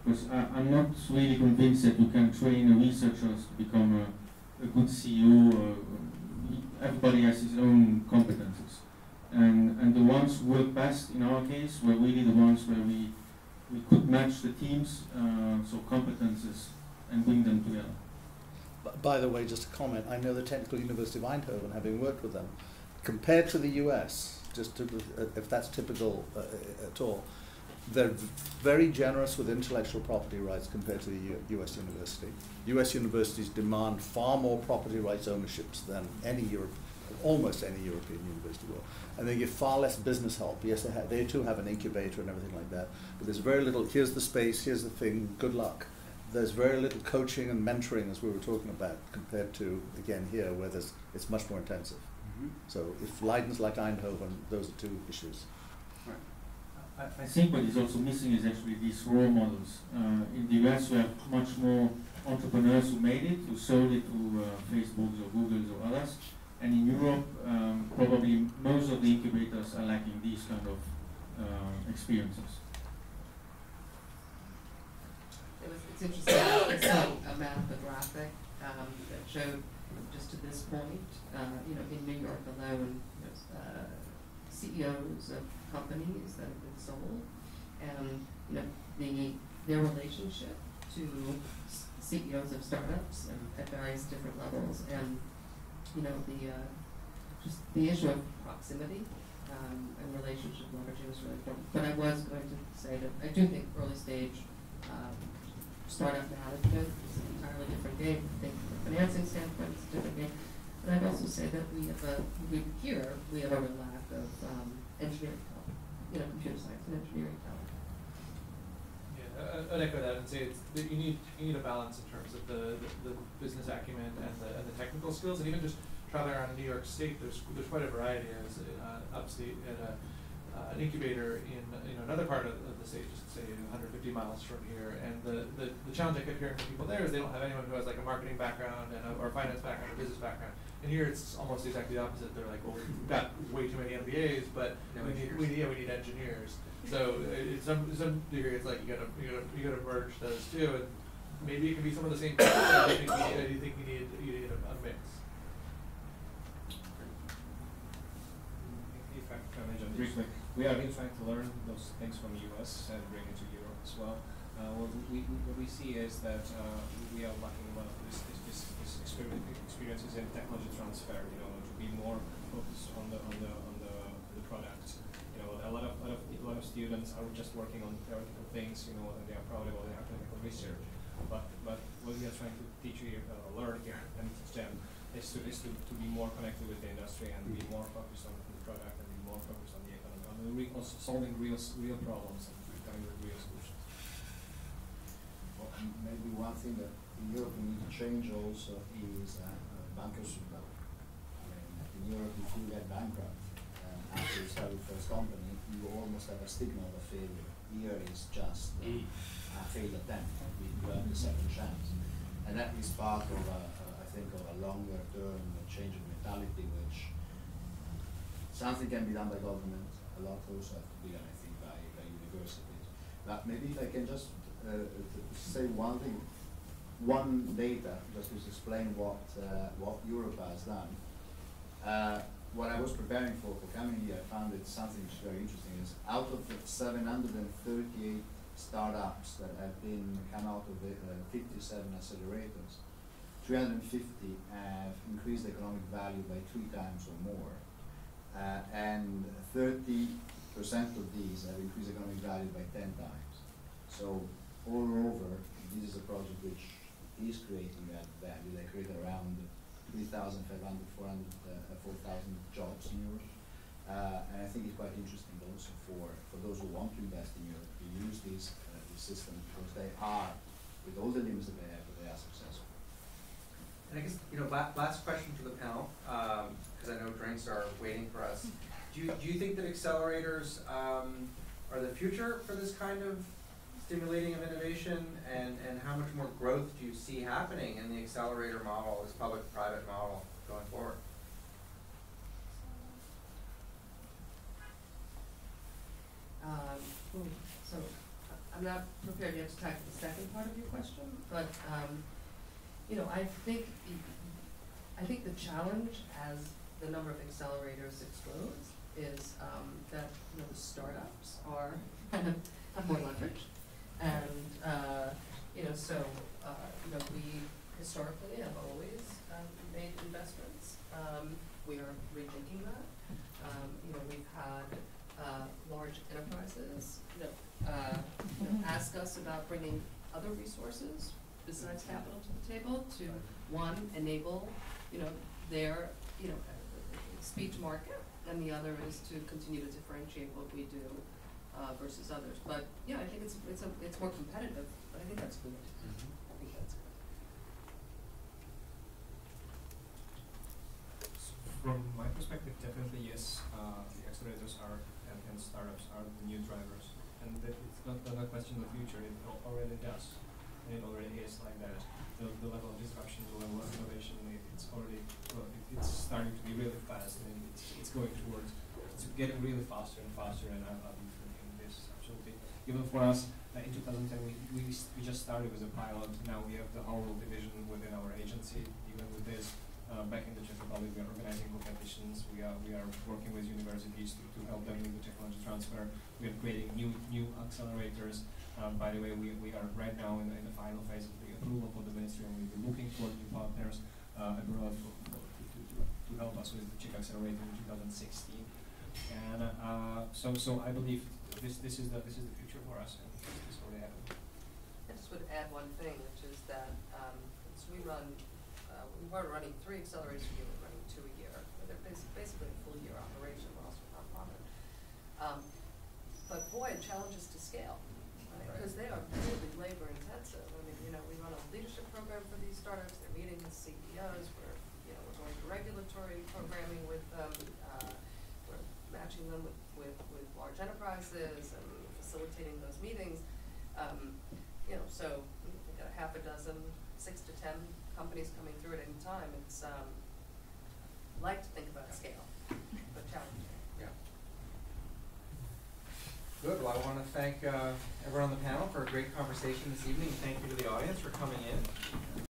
Because I'm not really convinced that you can train a researcher to become a good CEO. Everybody has his own competences. And the ones who work best in our case were really the ones where we could match the teams, so competences, and bring them together. By the way, just a comment, I know the Technical University of Eindhoven, having worked with them, compared to the US, just to, if that's typical at all, they're very generous with intellectual property rights compared to the US university. US universities demand far more property rights ownerships than almost any European university will. And they give far less business help. Yes, they too have an incubator and everything like that, but there's very little, here's the space, here's the thing, good luck. There's very little coaching and mentoring, as we were talking about, compared to, again, here, where it's much more intensive. Mm-hmm. So if Leiden's like Eindhoven, those are 2 issues. I think what is also missing is actually these role models. In the US, we have much more entrepreneurs who made it, who sold it to Facebooks or Googles or others. And in Europe, probably most of the incubators are lacking these kind of experiences. It's interesting. I saw a map, a graphic that showed just to this point, in New York alone, CEOs of companies that have been sold, and their relationship to CEOs of startups and at various different levels, and just the issue of proximity and relationship leveraging is really important. But I was going to say that I do think early stage startup management is an entirely different game. I think from a financing standpoint, it's a different game. And I'd also say that we have a real lack of engineering talent, computer science and engineering talent. Yeah, I'd echo that and say you need a balance in terms of the business acumen and the technical skills, and even just traveling around New York State, there's quite a variety. As upstate at an incubator in another part of the state, just say 150 miles from here, and the challenge I kept hearing from people there is they don't have anyone who has like a marketing background or finance background or business background. And here it's almost exactly the opposite. They're like, well, we've got way too many MBAs, but we need engineers. So in some degree, it's like you gotta merge those 2, and maybe it can be some of the same people. I think you need a mix. mention briefly, we are really trying to learn those things from the US and bring it to Europe as well. What we see is that we are lacking a lot of this experiences in technology transfer. You know, to be more focused on the product. You know, a lot of students are just working on theoretical things. You know, and they are proud about their academic research. But what we are trying to teach you, learn here, and STEM is to be more connected with the industry and be more focused on the product and be more focused on the economy, on solving real problems and coming with real solutions. Well, maybe one thing that in Europe we need to change also is bankruptcy law. I mean, in Europe, if you get bankrupt after you start your first company, you almost have a stigma of a failure. Here is just a failed attempt. You have the second chance, and that is part of I think of a longer term change of mentality, which something can be done by government. A lot also have to be done, I think, by universities. But maybe if I can just say one thing, one data, just to explain what Europe has done. What I was preparing for coming here, I found it something which is very interesting. Is out of the 738 startups that have come out of the 57 accelerators, 350 have increased economic value by 3 times or more, and 30% of these have increased economic value by 10 times. So all over, this is a project which is creating that value. They create around 3,500, 4,000 jobs in Europe. And I think it's quite interesting also for those who want to invest in Europe to use this system, because they are, with all the limits that they are successful. And I guess, you know, last question to the panel, because I know drinks are waiting for us. Do you think that accelerators are the future for this kind of stimulating of innovation, and how much more growth do you see happening in the accelerator model, this public-private model going forward? So I'm not prepared yet to tackle the second part of your question, but you know, I think the challenge as the number of accelerators explodes is that, you know, the startups are kind of have more leverage, and you know, so you know, we historically have always made investments. We are rethinking that. You know, we've had large enterprises, you know, ask us about bringing other resources besides capital to the table to, one, enable, you know, their, you know, speed to market, and the other is to continue to differentiate what we do versus others. But yeah, I think it's more competitive, but I think that's good. I think that's good. From my perspective, definitely yes. The accelerators are and startups are the new drivers, and it's not a question of the future. It already does, and it already is like that. The level of disruption, the level of innovation, it's already it's starting to be really fast, and it's going towards it's getting really faster and faster. And I believe in this absolutely. Even for us, in 2010 we just started with a pilot. Now we have the whole division within our agency. Even with this. Back in the Czech Republic, we are organizing competitions. We are working with universities to help them with the technology transfer. We are creating new accelerators. By the way, we are right now in the final phase of the approval for the ministry, and we'll be looking for new partners abroad to help us with the Czech Accelerator in 2016. And so I believe this is the future for us, and this is already happening. I just would add one thing, which is that we weren't running 3 accelerators a year, we're running 2 a year. They're basically a full year operation, we're also non-profit. But boy, it challenges to scale, because they are really labor intensive. I mean, you know, we run a leadership program for these startups, they're meeting with CEOs, we're going to regulatory programming with them, we're matching them with large enterprises and facilitating those meetings. You know, so we've got a half a dozen, 6 to 10 companies coming through at any time. It's like to think about scale, but challenging. Yeah. Good. Well, I want to thank everyone on the panel for a great conversation this evening. Thank you to the audience for coming in.